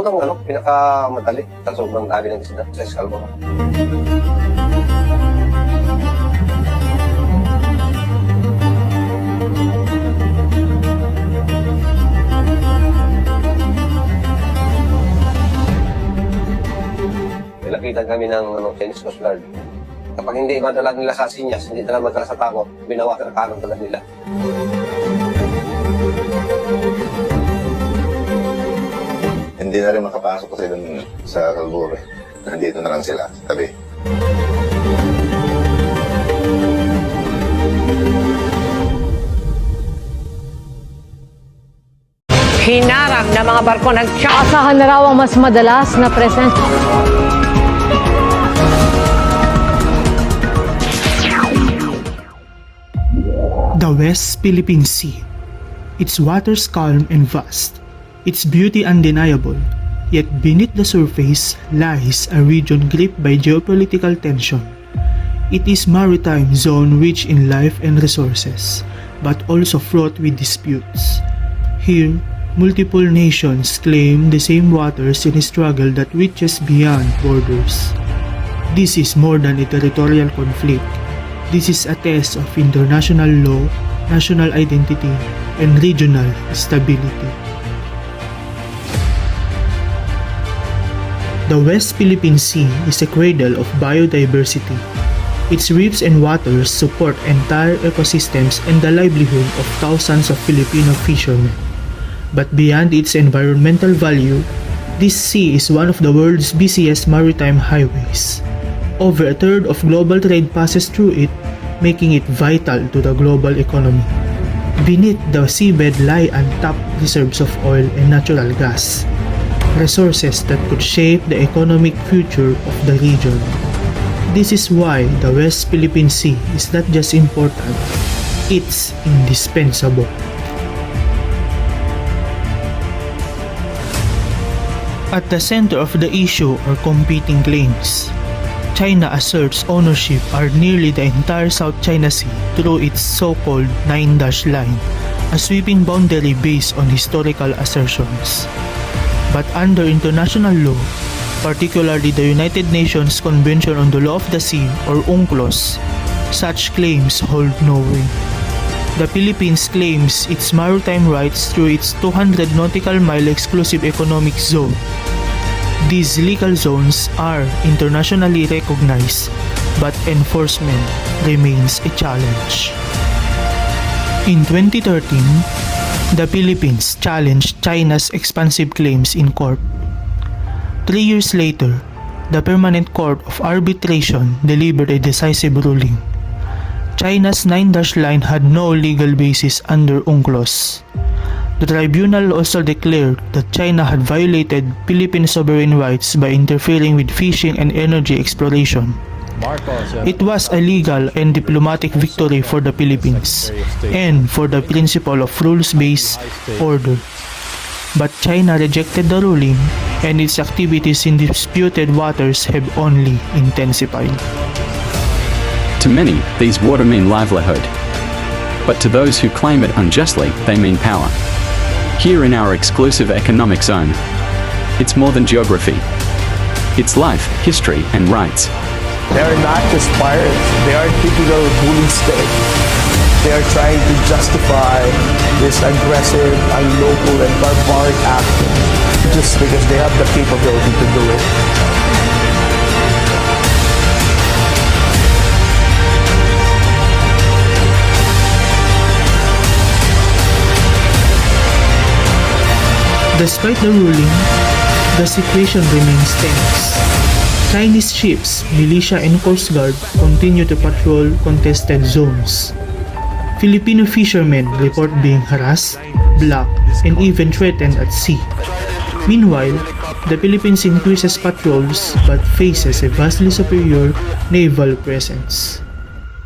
ang pinakamadali sa sobrang dami ng isda sa Escalbo. Nilapitan kami ng Chinese Coast Guard. Kapag hindi madala nila sa sinyas, hindi nila madala sa tao, binawasan ang kanong dala nila. Hindi na rin makapasok kasi dun sa Calbure. Nandito na lang sila sa tabi. Hinarang na mga barko ng Asahan na raw ang mas madalas na presensya. The West Philippine Sea. Its waters calm and vast, its beauty undeniable, yet beneath the surface lies a region gripped by geopolitical tension. It is maritime zone rich in life and resources, but also fraught with disputes. Here, multiple nations claim the same waters in a struggle that reaches beyond borders. This is more than a territorial conflict. This is a test of international law, national identity, and regional stability. The West Philippine Sea is a cradle of biodiversity. Its reefs and waters support entire ecosystems and the livelihood of thousands of Filipino fishermen. But beyond its environmental value, this sea is one of the world's busiest maritime highways. Over a third of global trade passes through it, making it vital to the global economy. Beneath the seabed lie untapped reserves of oil and natural gas, resources that could shape the economic future of the region. This is why the West Philippine Sea is not just important, it's indispensable. At the center of the issue are competing claims. China asserts ownership of nearly the entire South China Sea through its so-called Nine-Dash Line, a sweeping boundary based on historical assertions. But under international law, particularly the United Nations Convention on the Law of the Sea or UNCLOS, such claims hold no weight. The Philippines claims its maritime rights through its 200 nautical mile exclusive economic zone. These legal zones are internationally recognized, but enforcement remains a challenge. In 2013, the Philippines challenged China's expansive claims in court. 3 years later, the Permanent Court of Arbitration delivered a decisive ruling. China's Nine-Dash Line had no legal basis under UNCLOS. The tribunal also declared that China had violated Philippine sovereign rights by interfering with fishing and energy exploration. It was a legal and diplomatic victory for the Philippines and for the principle of rules-based order. But China rejected the ruling, and its activities in disputed waters have only intensified. To many, these water mean livelihood. But to those who claim it unjustly, they mean power. Here in our exclusive economic zone, it's more than geography. It's life, history, and rights. They are not just pirates. They are typical bully state. They are trying to justify this aggressive, unlawful, and barbaric action just because they have the capability to do it. Despite the ruling, the situation remains tense. Chinese ships, militia and Coast Guard continue to patrol contested zones. Filipino fishermen report being harassed, blocked, and even threatened at sea. Meanwhile, the Philippines increases patrols but faces a vastly superior naval presence.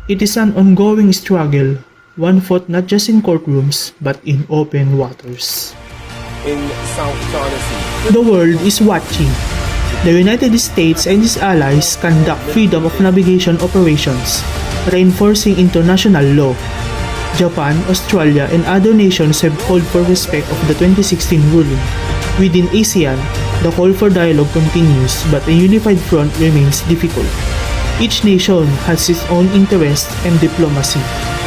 It is an ongoing struggle, one fought not just in courtrooms but in open waters. In South China Sea, The world is watching. The United States and its allies conduct freedom of navigation operations, reinforcing international law. Japan, Australia, and other nations have called for respect of the 2016 ruling. Within ASEAN, The call for dialogue continues, but a unified front remains difficult. Each nation has its own interests and diplomacy,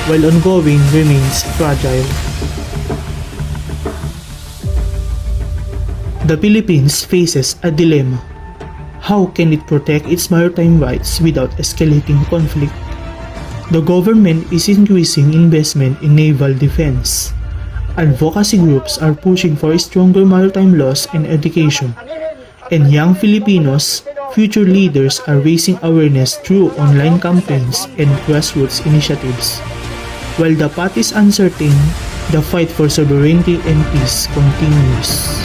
while ongoing remains fragile. The Philippines faces a dilemma. How can it protect its maritime rights without escalating conflict? The government is increasing investment in naval defense. Advocacy groups are pushing for stronger maritime laws and education. And young Filipinos, future leaders, are raising awareness through online campaigns and grassroots initiatives. While the path is uncertain, the fight for sovereignty and peace continues.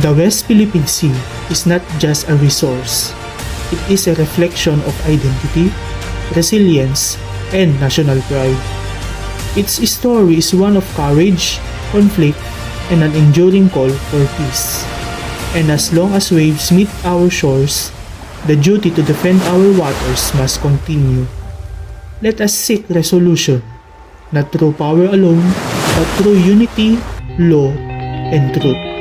The West Philippine Sea is not just a resource. It is a reflection of identity, resilience, and national pride. Its story is one of courage, conflict, and an enduring call for peace. And as long as waves meet our shores, the duty to defend our waters must continue. Let us seek resolution, not through power alone, but through unity, law, and truth.